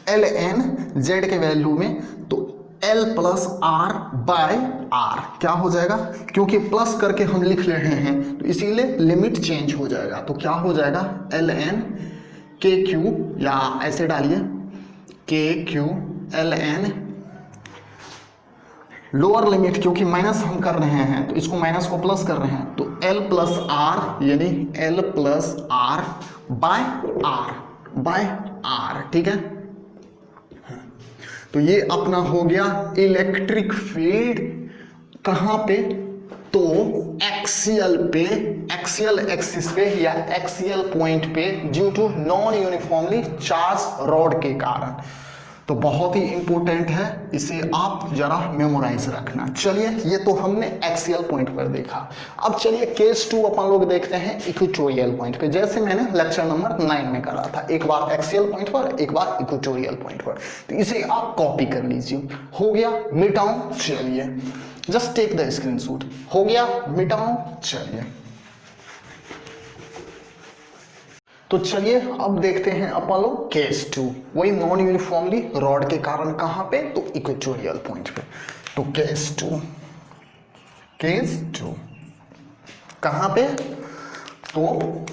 एल एन जेड के वैल्यू में, तो l plus r by r क्या हो जाएगा, क्योंकि प्लस करके हम लिख रहे हैं तो इसीलिए लिमिट चेंज हो जाएगा, तो क्या हो जाएगा, एल एन के क्यू, या ऐसे डालिए के q l n, lower limit क्योंकि माइनस हम कर रहे हैं तो इसको माइनस को प्लस कर रहे हैं, तो एल प्लस आर, यानी l plus r by r, ठीक है। तो ये अपना हो गया इलेक्ट्रिक फील्ड, कहां पे, तो एक्सियल पे, एक्सियल एक्सिस पे या एक्सियल पॉइंट पे, due to non uniformly charge rod के कारण। तो बहुत ही इंपॉर्टेंट है, इसे आप जरा मेमोराइज रखना। चलिए ये तो हमने एक्सियल पॉइंट पर देखा, अब चलिए केस 2 अपन लोग देखते हैं इक्वेटोरियल पॉइंट पे, जैसे मैंने लेक्चर नंबर 9 में करा था, एक बार एक्सियल पॉइंट पर, एक बार इक्वेटोरियल पॉइंट पर, तो इसे आप कॉपी कर लीजिए। हो गया मिटाऊं, चलिए जस्ट टेक द स्क्रीनशॉट, हो गया मिटाऊं, चलिए तो चलिए अब देखते हैं अपन लोग केस 2, वही नॉन यूनिफॉर्मली रॉड के कारण, कहां पे, तो इक्वेटोरियल पॉइंट पे। तो केस 2 कहां पे, तो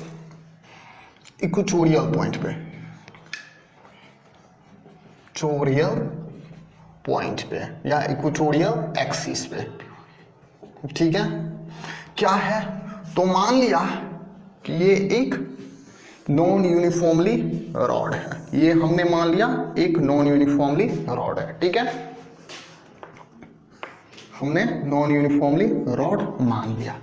इक्वेटोरियल पॉइंट पे, इक्वेटोरियल पॉइंट पे या इक्वेटोरियल एक्सिस पे, ठीक है। क्या है, तो मान लिया कि ये एक नॉन यूनिफॉर्मली रॉड है, ये हमने मान लिया एक नॉन यूनिफॉर्मली रॉड है, ठीक है, हमने नॉन यूनिफॉर्मली रॉड मान लिया,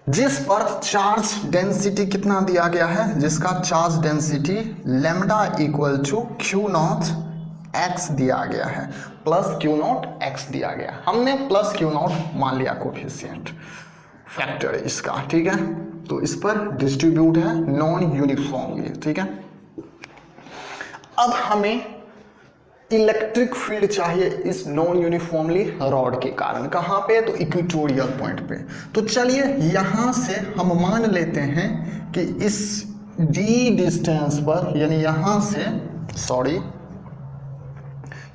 जिस पर चार्ज डेंसिटी कितना दिया गया है, जिसका charge density lambda equal to q naught x दिया गया है, प्लस क्यू नॉट एक्स दिया गया, हमने प्लस क्यू नॉट मान लिया कोफिशिएंट फैक्टर इसका, ठीक है। तो इस पर डिस्ट्रीब्यूट है नॉन यूनिफॉर्मली, ठीक है। अब हमें इलेक्ट्रिक फील्ड चाहिए इस नॉन यूनिफॉर्मली रॉड के कारण, कहां पे, तो इक्वेटोरियल पॉइंट पे। तो चलिए यहां से हम मान लेते हैं कि इस डी डिस्टेंस पर, यानी यहां से, सॉरी,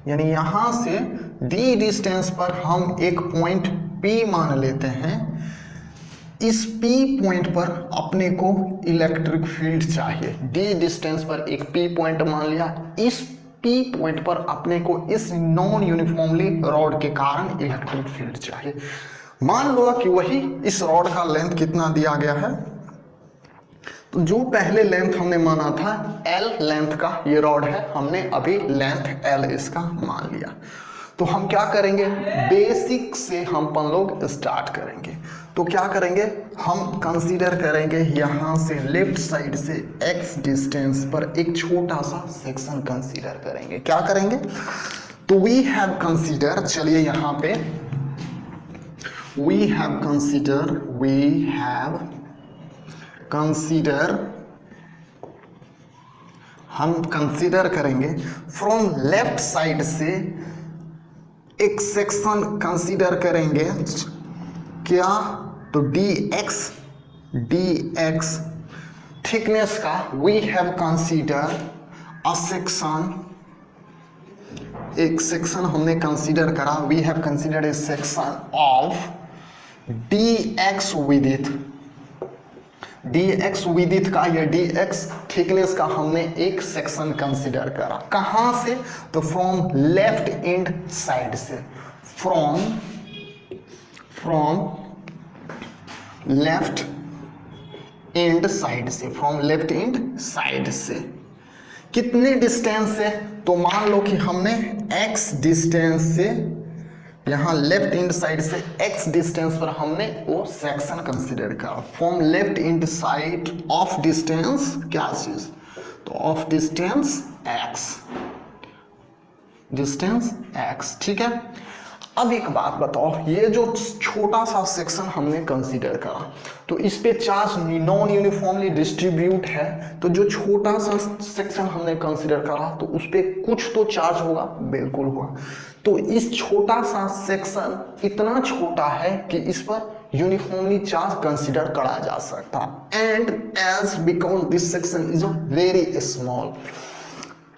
यानी यहां से डी डिस्टेंस पर हम एक पॉइंट P मान लेते हैं, इस P पॉइंट पर अपने को इलेक्ट्रिक फील्ड चाहिए, डी डिस्टेंस पर एक P पॉइंट मान लिया, इस P पॉइंट पर अपने को इस नॉन यूनिफॉर्मली रॉड के कारण इलेक्ट्रिक फील्ड चाहिए। मान लो कि वही इस रॉड का लेंथ कितना दिया गया है, तो जो पहले लेंथ हमने माना था L लेंथ का ये रॉड है, हमने अभी लेंथ L इसका मान लिया। तो हम क्या करेंगे, बेसिक से हम अपन लोग स्टार्ट करेंगे। तो क्या करेंगे, हम कंसीडर करेंगे यहाँ से लेफ्ट साइड से x डिस्टेंस पर एक छोटा सा सेक्शन कंसीडर करेंगे। क्या करेंगे, तो वी हैव कंसीडर, चलिए यहाँ पे वी हैव कंसीडर हम कंसीडर करेंगे फ्रॉम लेफ्ट साइड से एक सेक्शन कंसीडर करेंगे। क्या, तो dx थिकनेस का we have consider a section, एक सेक्शन हमने कंसीडर करा, we have consider a section of dx width का, या dx थिकनेस का हमने एक सेक्शन कंसीडर करा। कहां से, तो फ्रॉम लेफ्ट एंड साइड से, फ्रॉम लेफ्ट एंड साइड से, फ्रॉम लेफ्ट एंड साइड से कितने डिस्टेंस से, तो मान लो कि हमने x डिस्टेंस से, यहाँ लेफ्ट एंड साइड से x डिस्टेंस पर हमने वो सेक्शन कंसीडर करा। From left and side of distance क्या चीज, तो ऑफ डिस्टेंस x, ठीक है। अब एक बात बताओ, ये जो छोटा सा सेक्शन हमने कंसीडर करा, तो इस पे चार्ज नॉन यूनिफॉर्मली डिस्ट्रीब्यूट है, तो जो छोटा सा सेक्शन हमने कंसीडर करा तो उस पे कुछ तो चार्ज होगा, बिल्कुल होगा। तो इस छोटा सा सेक्शन इतना छोटा है कि इस पर यूनिफॉर्मली चार्ज कंसीडर करा जा सकता, and as because this section is very small,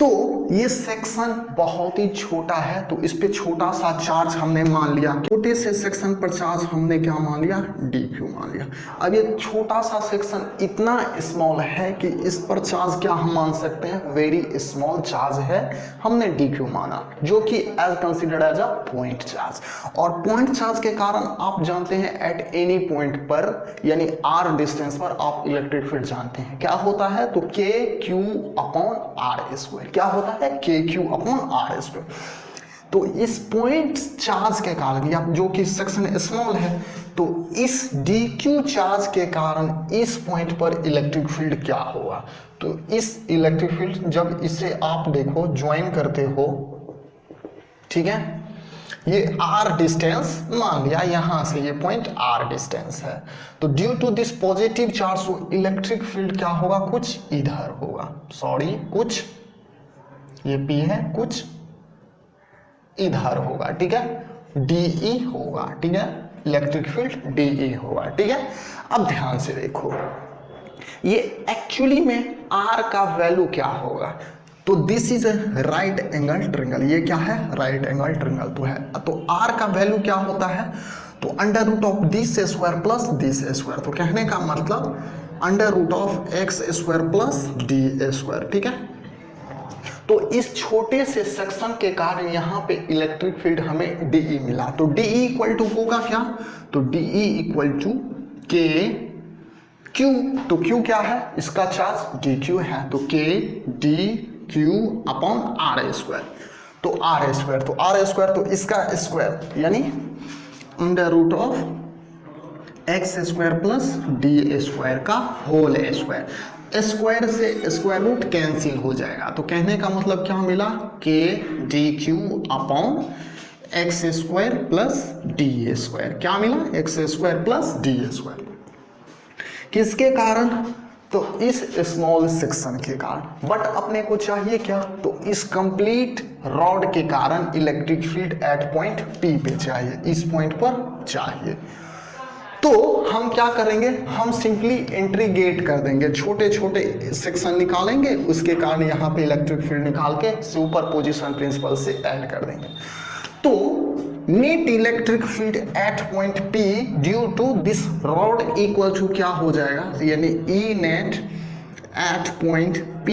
तो ये सेक्शन बहुत ही छोटा है, तो इस पे छोटा सा चार्ज हमने मान लिया, छोटे से सेक्शन पर चार्ज हमने क्या मान लिया, dq मान लिया। अब ये छोटा सा सेक्शन इतना स्मॉल है कि इस पर चार्ज क्या हम मान सकते हैं, वेरी स्मॉल चार्ज है, हमने dq माना, जो कि as considered as a point charge. और पॉइंट चार्ज के कारण आप जानते हैं एट एनी पॉइंट पर, यानी r डिस्टेंस पर आप इलेक्ट्रिक फील्ड जानते हैं क्या होता है, तो kq अपॉन r स्क्वायर, क्या होता है, kq अपॉन r स्क्वायर। तो इस पॉइंट चार्ज के कारण, या जो कि सेक्शन स्मॉल है, तो इस dq चार्ज के कारण इस पॉइंट पर इलेक्ट्रिक फील्ड क्या होगा, तो इस इलेक्ट्रिक फील्ड जब इसे आप देखो ज्वाइन करते हो, ठीक है, ये r डिस्टेंस मान लिया, यहां से ये पॉइंट r डिस्टेंस है, तो due to this positive charge तो इलेक्ट्रिक फील्ड क्या होगा, कुछ इधर होगा, सॉरी कुछ ये P है, कुछ इधर होगा, ठीक है, DE होगा, ठीक है, इलेक्ट्रिक फील्ड DE होगा, ठीक है। अब ध्यान से देखो, ये एक्चुअली में R का वैल्यू क्या होगा, तो this is right angle triangle, ये क्या है, राइट एंगल ट्रायंगल तो है, तो R का वैल्यू क्या होता है, तो under root of this square plus this square, तो कहने का मतलब under root of x square plus d square, ठीक है। तो इस छोटे से सेक्शन के कारण यहाँ पे इलेक्ट्रिक फील्ड हमें DE मिला, तो DE इक्वल टू होगा क्या, तो DE equal to K Q, तो Q क्या है, इसका चार्ज dQ है, तो K dQ upon R square, तो R स्क्वायर, तो R स्क्वायर, तो इसका स्क्वायर यानी under root of x square plus d square का होल स्क्वायर, स्क्वायर से स्क्वायर रूट कैंसिल हो जाएगा, तो कहने का मतलब क्या मिला, k dq upon x square plus d square, क्या मिला, x square plus d square, किसके कारण, तो इस स्मॉल सेक्शन के कारण। बट अपने को चाहिए क्या, तो इस कंप्लीट रॉड के कारण electric field at point P पे चाहिए, इस पॉइंट पर चाहिए। तो हम क्या करेंगे, हम सिंपली इंटीग्रेट कर देंगे, छोटे छोटे सेक्शन निकालेंगे, उसके कारण यहाँ पे इलेक्ट्रिक फील्ड निकाल के सुपरपोजिशन प्रिंसिपल से ऐड कर देंगे। तो net electric field at point P due to this rod equal to क्या हो जाएगा, यानी E net at point P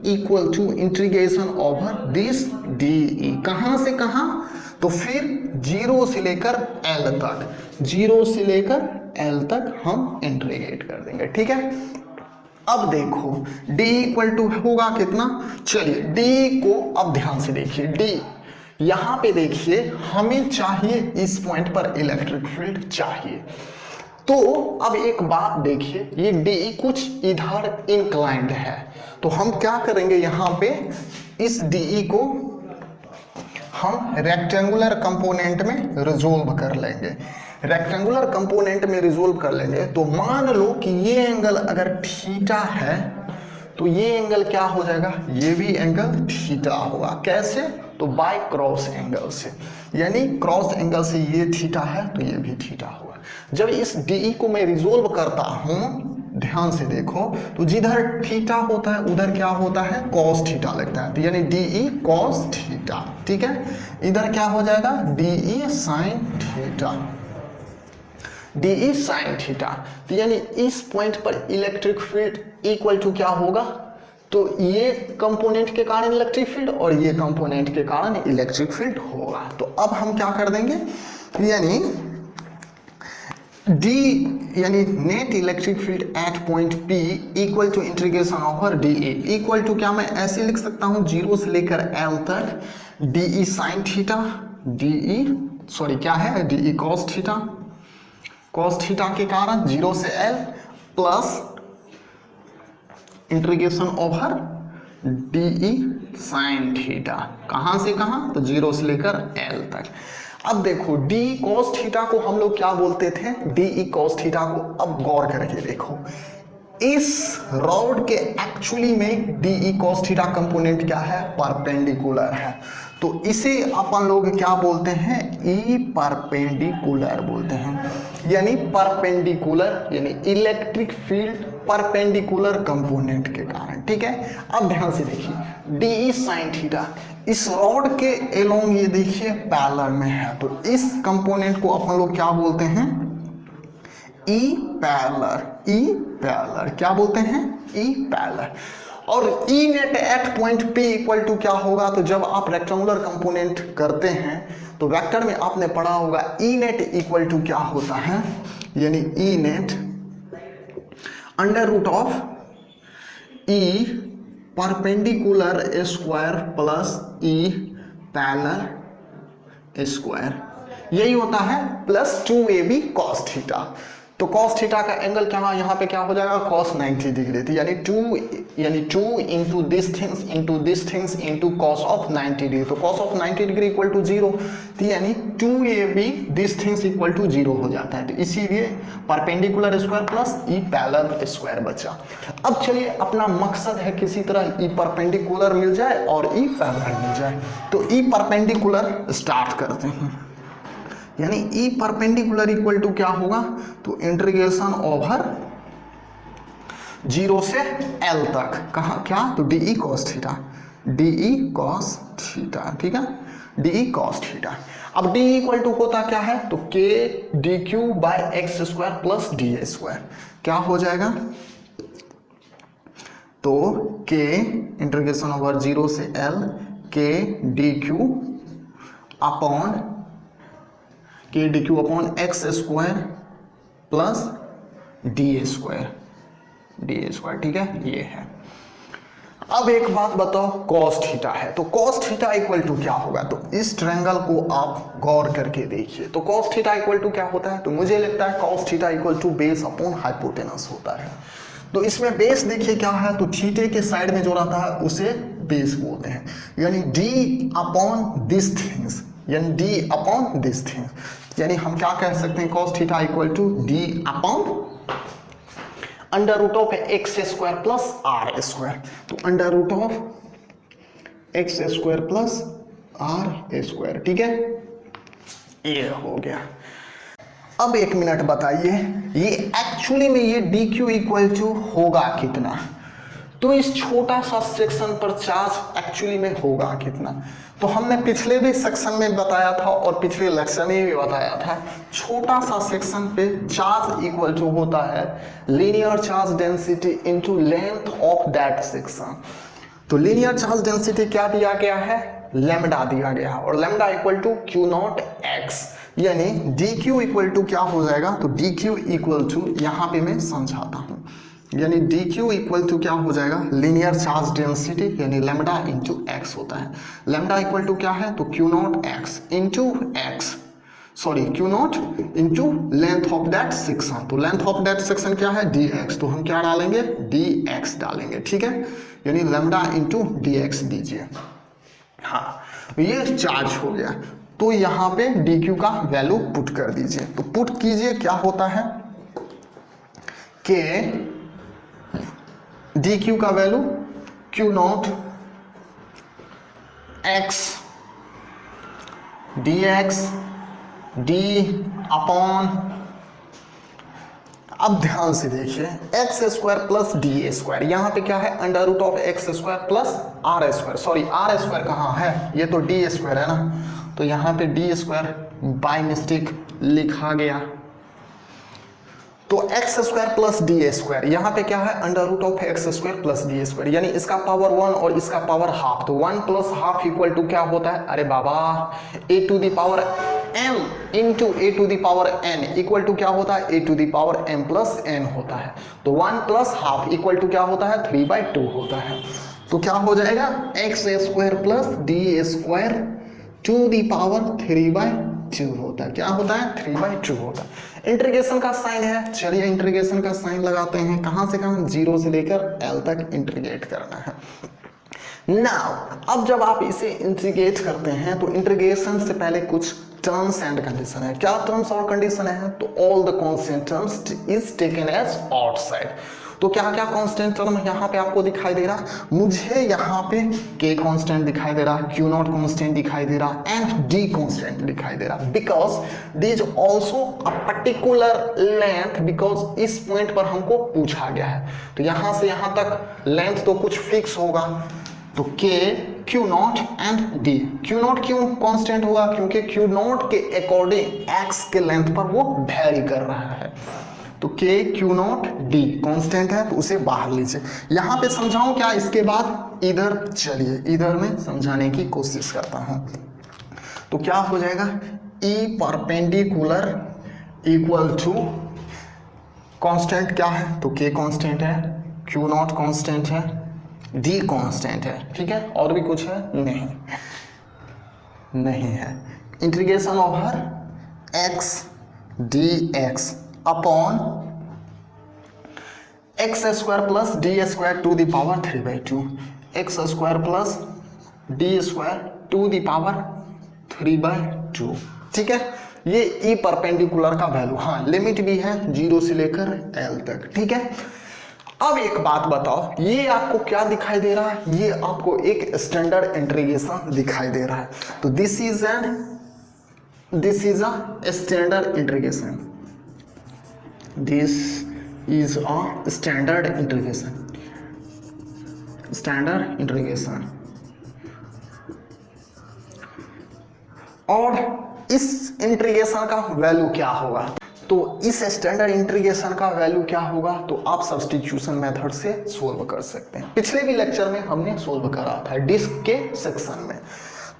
equal to integration over this DE, कहाँ से कहाँ, तो फिर 0 से लेकर L तक, 0 से लेकर L तक हम इंटीग्रेट कर देंगे, ठीक है। अब देखो D इक्वल टू होगा कितना, चलिए D को अब ध्यान से देखिए, D यहाँ पे देखिए हमें चाहिए इस पॉइंट पर इलेक्ट्रिक फील्ड चाहिए। तो अब एक बात देखिए, ये डी कुछ इधर इंक्लाइंड है, तो हम क्या करेंगे, यहाँ पे इस डी को हम रेक्टेंगुलर कंपोनेंट में रिजोल्व कर लेंगे। रेक्टेंगुलर कंपोनेंट में रिजोल्व कर लेंगे तो मान लो कि ये एंगल अगर थीटा है तो ये एंगल क्या हो जाएगा, ये भी एंगल थीटा होगा। कैसे, तो बाय क्रॉस एंगल से, यानी क्रॉस एंगल से ये थीटा है तो ये भी थीटा होगा। जब इस डी को मैं रिजोल्व करता हूं, ध्यान से देखो, तो जिधर थीटा होता है उधर क्या होता है, कॉस थीटा लगता है, तो यानी डी कॉस थीटा। ठीक है, इधर क्या हो जाएगा, D sine theta, D sine theta. तो यानी इस पॉइंट पर इलेक्ट्रिक फील्ड इक्वल टू क्या होगा, तो ये कंपोनेंट के कारण इलेक्ट्रिक फील्ड और ये कंपोनेंट के कारण इलेक्ट्रिक फील्ड होगा। तो अब हम क्या कर देंगे, यानी डी यानी net electric field at point P equal to integration over d a equal to, क्या मैं ऐसे लिख सकता हूं, 0 से लेकर एल तक डी साइन थीटा, क्या है, d cos theta, cos theta के कारण 0 से L plus integration over d sine theta, कहां से कहां, तो 0 से लेकर एल तक। अब देखो डी कॉस थीटा को हम लोग क्या बोलते थे, डी कॉस थीटा को। अब गौर करके देखो, इस रॉड के एक्चुअली में डी कॉस थीटा कंपोनेंट क्या है, परपेंडिकुलर है, तो इसे अपन लोग क्या बोलते हैं, ई परपेंडिकुलर बोलते हैं, यानी परपेंडिकुलर, यानी इलेक्ट्रिक फील्ड परपेंडिकुलर कंपोनेंट के कारण। ठीक है, अब ध्यान से देखिए, डी साइन थीटा इस रॉड के एलोंग ये देखिए पैरेलल में है, तो इस कंपोनेंट को अपन लोग क्या बोलते हैं, ई पैरेलल, ई पैरेलल क्या बोलते हैं, ई पैरेलल। और E net at point P equal to क्या होगा, तो जब आप रेक्टेंगुलर कंपोनेंट करते हैं तो वेक्टर में आपने पढ़ा होगा ई नेट इक्वल टू क्या होता है, यानी ई net under root of E perpendicular square plus E parallel square, यही होता है, प्लस 2ab cos थीटा। तो cos थीटा का एंगल क्या, यहाँ पे क्या हो जाएगा, cos 90 डिग्री, तो यानी 2 into this things into cos of 90 degree, तो cos of 90 degree equal to 0, तो यानी 2ab this things equal to 0 हो जाता है, तो इसीलिए perpendicular square plus E parallel square बचा। अब चलिए, अपना मकसद है किसी तरह ई परपेंडिकुलर मिल जाए और ई पैरेलल मिल जाए, तो ई परपेंडिकुलर स्टार्ट करते हैं, यानी ई परपेंडिकुलर इक्वल टू क्या होगा, तो इंटीग्रेशन ओवर 0 से एल तक, कहा क्या, तो d cos theta, d cos theta. ठीक है, डी कॉस थीटा। अब डी इक्वल टू होता क्या है, तो k d q by x square plus d a square, क्या हो जाएगा, तो के इंटीग्रेशन ओवर 0 से एल के डी क्यू अपॉन के d Q upon x square plus d square. ठीक है, ये है। अब एक बात बताओ, कॉस थीटा है, तो कॉस थीटा इक्वल टू क्या होगा, तो इस ट्रायंगल को आप गौर करके देखिए, तो कॉस थीटा इक्वल टू क्या होता है, तो मुझे लगता है cos theta equal to base upon hypotenuse होता है। तो इसमें बेस देखिए क्या है, तो थीटे के साइड में जो रहता है उसे बेस बोलते हैं, यानी डी अपॉन दिस थिंग्स, यानी डी अपॉन दिस थिंग्स, यानी हम क्या कह सकते हैं, cos theta equal to d upon under root of x square plus r square, तो under root of x square plus r square. ठीक है, ये हो गया। अब एक मिनट बताइए, ये एक्चुअली में ये डी क्यू इक्वल टू होगा कितना, तो इस छोटा सा सेक्शन पर चार्ज एक्चुअली में होगा कितना, तो हमने पिछले भी सेक्शन में बताया था और पिछले लेक्चर में भी बताया था, छोटा सा सेक्शन पे चार्ज इक्वल टू होता है linear charge density into length of that section. तो लीनियर चार्ज डेंसिटी क्या दिया गया है, लैम्डा दिया गया है, और lambda equal to q naught x, यानी डी क्यू इक्वल टू क्या हो जाएगा, तो डी क्यू इक्वल टू, यहाँ पे मैं समझाता हूँ, यानी डी क्यू इक्वल टू क्या हो जाएगा, लीनियर चार्ज डेंसिटी यानी लैम्डा इंटू एक्स होता है। लैम्डा इक्वल टू क्या है, तो Q naught x into x, sorry Q not into length of that section. तो लेंथ ऑफ दैट सेक्शन क्या है, डी एक्स, तो हम क्या डालेंगे, डी एक्स डालेंगे, ठीक है, यानी लैम्डा इंटू डी एक्स दीजिए। हाँ, ये चार्ज हो गया, तो यहाँ पे डी क्यू का वैल्यू पुट कर दीजिए। तो पुट कीजिए, क्या होता है कि डी क्यू का value q naught x d x d upon, अब ध्यान से देखिए, x square plus d square, यहाँ पे क्या है, under root of x square plus r square, sorry r square कहाँ है, ये तो डी स्क्वायर है ना, तो यहाँ पे डी स्क्वायर बाय मिस्टेक लिखा गया। तो x square plus d square, यहाँ पे क्या है, under root of x square plus d square, यानी इसका पावर 1 और इसका पावर हाफ, तो 1 प्लस हाफ इक्वल टू क्या होता है, अरे बाबा a to the power m into a to the power n equal to क्या होता है, a to the power m plus n होता है। तो 1 प्लस हाफ इक्वल टू क्या होता है, 3/2 होता है। तो क्या हो जाएगा, x square plus d square to the power 3/2 होता है, क्या होता है, 3/2 होता है। इंटीग्रेशन का साइन है, चलिए इंटीग्रेशन का साइन लगाते हैं, कहां से कहां, 0 से लेकर l तक इंटीग्रेट करना है। नाउ अब जब आप इसे इंटीग्रेट करते हैं तो इंटीग्रेशन से पहले कुछ टर्म्स एंड कंडीशन है। क्या टर्म्स और कंडीशन है, तो all the constant terms is taken as outside. तो क्या क्या कांस्टेंट टर्म यहाँ पे आपको दिखाई दे रहा, मुझे यहाँ पे k कांस्टेंट दिखाई दे रहा, q नॉट कांस्टेंट दिखाई दे रहा एंड d कांस्टेंट दिखाई दे रहा, because d is also a particular length, because इस पॉइंट पर हमको पूछा गया है। तो यहाँ से यहाँ तक लेंथ तो कुछ फिक्स होगा, तो k q not and d। q not क्यों कांस्टेंट होगा, क्योंकि q नॉट के अकॉर्डिंग x के लेंथ पर वो वेरी कर रहा है। तो k q naught d constant है, तो उसे बाहर लीजिए। यहां पे समझाऊं क्या, इसके बाद इधर चलिए, इधर में समझाने की कोशिश करता हूं। तो क्या हो जाएगा, e perpendicular equal to constant क्या है, तो k कांस्टेंट है, q नॉट कांस्टेंट है, d कांस्टेंट है, ठीक है, और भी कुछ है, नहीं है। Integration over x dx upon x square plus d square to the power 3/2, x square plus d square to the power 3/2, ठीक है। ये ई परपेंडिकुलर का वैल्यू, हाँ लिमिट भी है 0 से लेकर l तक, ठीक है। अब एक बात बताओ, ये आपको क्या दिखाई दे रहा है, ये आपको एक स्टैंडर्ड इंटीग्रेशन दिखाई दे रहा है। तो this is a standard integration, this is a standard integration, और इस इंटीग्रेशन का वैल्यू क्या होगा, तो इस स्टैंडर्ड इंटीग्रेशन का वैल्यू क्या होगा, तो आप सब्स्टिट्यूशन मेथड से सोल्व कर सकते हैं। पिछले भी लेक्चर में हमने सोल्व करा था डिस्क के सेक्शन में,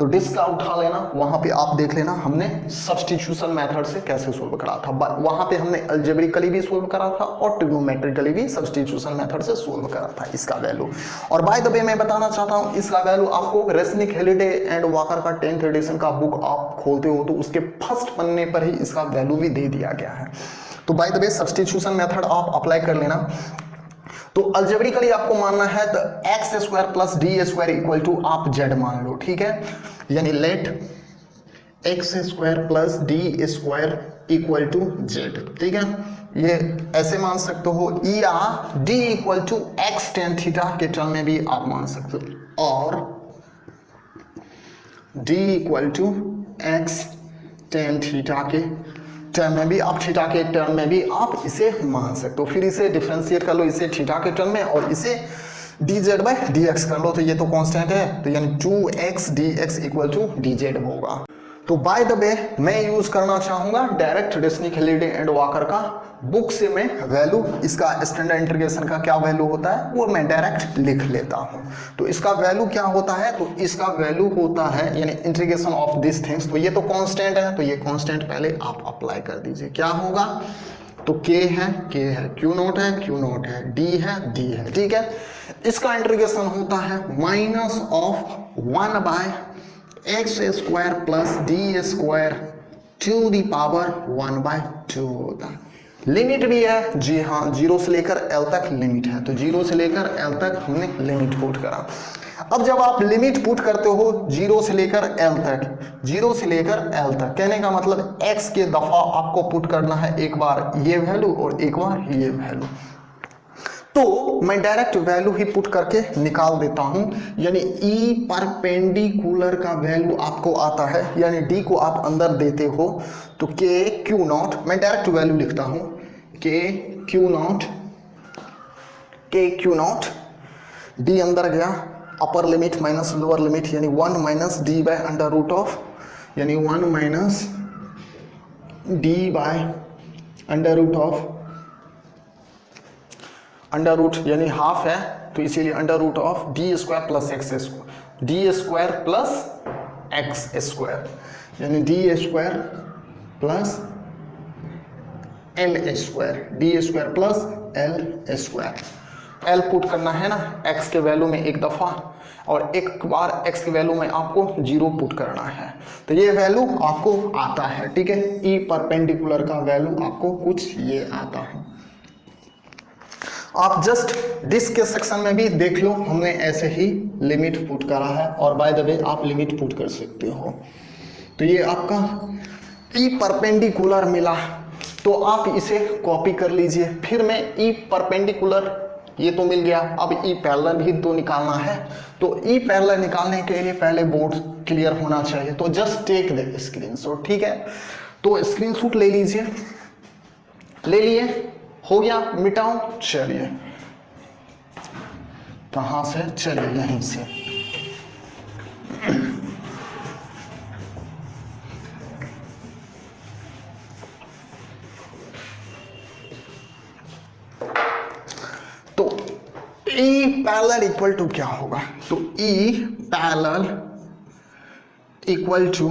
तो डिस्क का उठा लेना, वहां पे आप देख लेना हमने सब्स्टिट्यूशन मेथड से कैसे सोल्व करा था। वहां पे हमने अलजेब्रिकली भी सोल्व करा था और ट्रिग्नोमेट्रिकली भी सब्स्टिट्यूशन मेथड से सोल्व करा था इसका वैल्यू। और बाय द वे मैं बताना चाहता हूं, इसका वैल्यू आपको रेसनिक, हेलिडे एंड वॉकर का 10th एडिशन का बुक आप खोलते हो तो उसके फर्स्ट पन्ने पर ही इसका वैल्यू भी दे दिया गया है। तो by the way substitution method आप अप्लाई कर लेना। तो अलजेब्रिकली आपको मानना है तो x square plus d square equal to आप जेड मान लो, ठीक है, यानी let x square plus d square equal to z, ठीक है। ये ऐसे मान सकते हो, या d equal to x tan theta के टर्म में भी आप मान सकते हो, और d equal to x tan theta के टर्म में भी आप, थीटा के टर्म में भी आप इसे मान सकते हो। फिर इसे डिफरेंशिएट कर लो, इसे थीटा के टर्म में, और इसे dz बाई dx कर लो, तो ये तो कांस्टेंट है, तो यानी 2x dx equal to dz होगा। तो बाय द वे मैं यूज करना चाहूंगा direct Resnik, Halliday and walker का बुक से मैं वैल्यू, इसका स्टैंडर्ड इंटीग्रेशन का क्या वैल्यू होता है वो मैं डायरेक्ट लिख लेता हूं। तो इसका वैल्यू क्या होता है, तो इसका वैल्यू होता है यानी इंटीग्रेशन ऑफ दिस थिंग्स, तो ये तो कांस्टेंट है, तो ये कांस्टेंट पहले आप अप्लाई कर दीजिए। क्या होगा, तो k है, q नॉट है, q नॉट है, d है, d है, ठीक है। इसका इंटीग्रेशन होता है minus of 1 by x square plus d square to the power 1/2 होता है। लिमिट भी है, जी हाँ, 0 से लेकर l तक लिमिट है, तो 0 से लेकर l तक हमने लिमिट पुट करा। अब जब आप लिमिट पुट करते हो 0 से लेकर l तक, 0 से लेकर l तक, कहने का मतलब x के दफा आपको पुट करना है, एक बार ये वैल्यू और एक बार ये वैल्यू। तो मैं डायरेक्ट वैल्यू ही पुट करके निकाल देता हूं, यानी E परपेंडिकुलर का वैल्यू आपको आता है, यानी D को आप अंदर देते हो तो k q नॉट, मैं डायरेक्ट वैल्यू लिखता हूं k q नॉट D अंदर गया, upper limit minus lower limit, यानी 1 minus d by under root of, यानी 1 minus d by under root of, under root यानी हाफ है तो इसीलिए under root of d square plus x square, d square plus x square, यानी d square plus l square, d square plus l square. L put करना है ना x के value में एक दफा, और एक बार एक्स की वैल्यू में आपको 0 पुट करना है, तो ये वैल्यू आपको आता है, ठीक है। ई परपेंडिकुलर का वैल्यू आपको कुछ ये आता है। आप जस्ट डिस्क के सेक्शन में भी देख लो, हमने ऐसे ही लिमिट पुट करा है, और बाय द वे आप लिमिट पुट कर सकते हो। तो ये आपका ई परपेंडिकुलर मिला, तो आप इसे कॉपी कर लीजिए। फिर मैं ई परपेंडिकुलर, ये तो मिल गया, अब ई पैरेलल भी तो निकालना है, तो ई पैरेलल निकालने के लिए पहले बोर्ड क्लियर होना चाहिए, तो जस्ट टेक द स्क्रीनशॉट, ठीक है। तो स्क्रीनशॉट ले लीजिए, ले लिए, हो गया, मिटाओ, चलिए कहां से, चलिए यहीं से। तो E पैरेलल इक्वल टू क्या होगा, तो E parallel equal to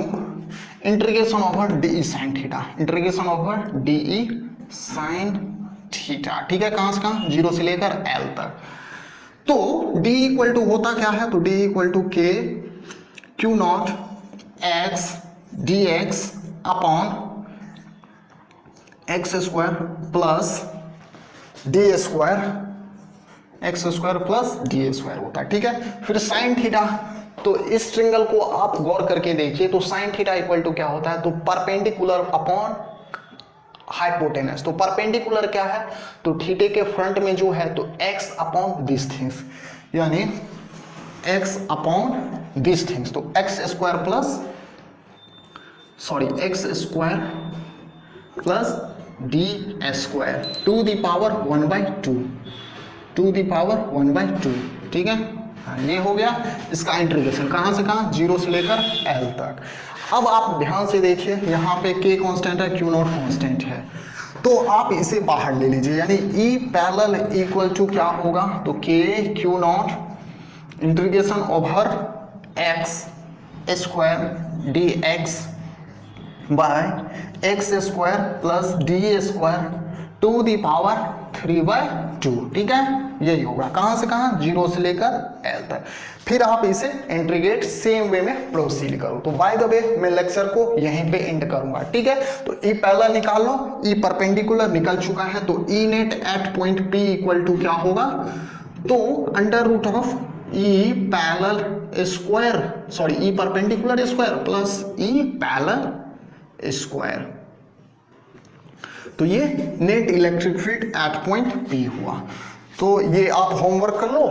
integration over d sine theta, integration over d sine theta, ठीक है। कहां से कहां, 0 से लेकर L तक। तो D इक्वल टू होता क्या है, तो D equal to k q not x dx upon x square plus d square, x square plus d square होता है, ठीक है। फिर साइन थीटा, तो इस ट्रिंगल को आप गौर करके देखिए, तो साइन थीटा इक्वल टू क्या होता है, तो परपेंडिकुलर अपॉन हाइपोटेनस। तो परपेंडिकुलर क्या है, तो थीटे के फ्रंट में जो है तो x अपॉन दिस थिंग्स, यानी x अपॉन दिस थिंग्स, तो x square plus d square to the power 1/2, to the power 1/2, ठीक है। ये हो गया इसका इंटीग्रेशन, कहां से कहां, 0 से लेकर L तक। अब आप ध्यान से देखिए, यहाँ पे k कांस्टेंट है, q नॉट कांस्टेंट है, तो आप इसे बाहर ले लीजिए, यानी E पैरेलल इक्वल टू क्या होगा, तो k q not integration over x square dx by x square plus d square to the power 3/2, ठीक है। यही होगा, कहां से कहां, 0 से लेकर L तक। फिर आप इसे इंटीग्रेट सेम वे में प्रोसीड करो। तो बाय द वे मैं लेक्चर को यहीं पे एंड करूंगा, ठीक है। तो ई पैरेलल निकाल लो, ई परपेंडिकुलर निकल चुका है, तो E net at point P equal to क्या होगा, तो under root of E parallel square, sorry E perpendicular square plus E parallel square, तो ये net electric field at point P हुआ। तो ये आप होमवर्क कर लो,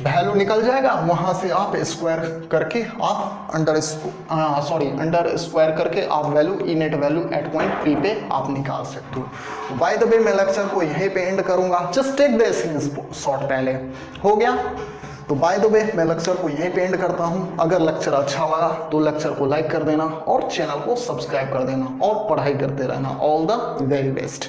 वैल्यू निकल जाएगा, वहां से आप स्क्वायर करके आप अंडर स्क्वायर करके आप value E net value at point P पे आप निकाल सकते हो। बाय द वे मैं लेक्चर को यहीं पे एंड करूंगा, जस्ट टेक द स्क्रीनशॉट, पहले हो गया। तो बाय द वे मैं लेक्चर को यहीं पे एंड करता हूं। अगर लेक्चर अच्छा लगा तो लेक्चर को लाइक कर देना और चैनल को सब्सक्राइब कर देना और पढ़ाई करते रहना। All the very best.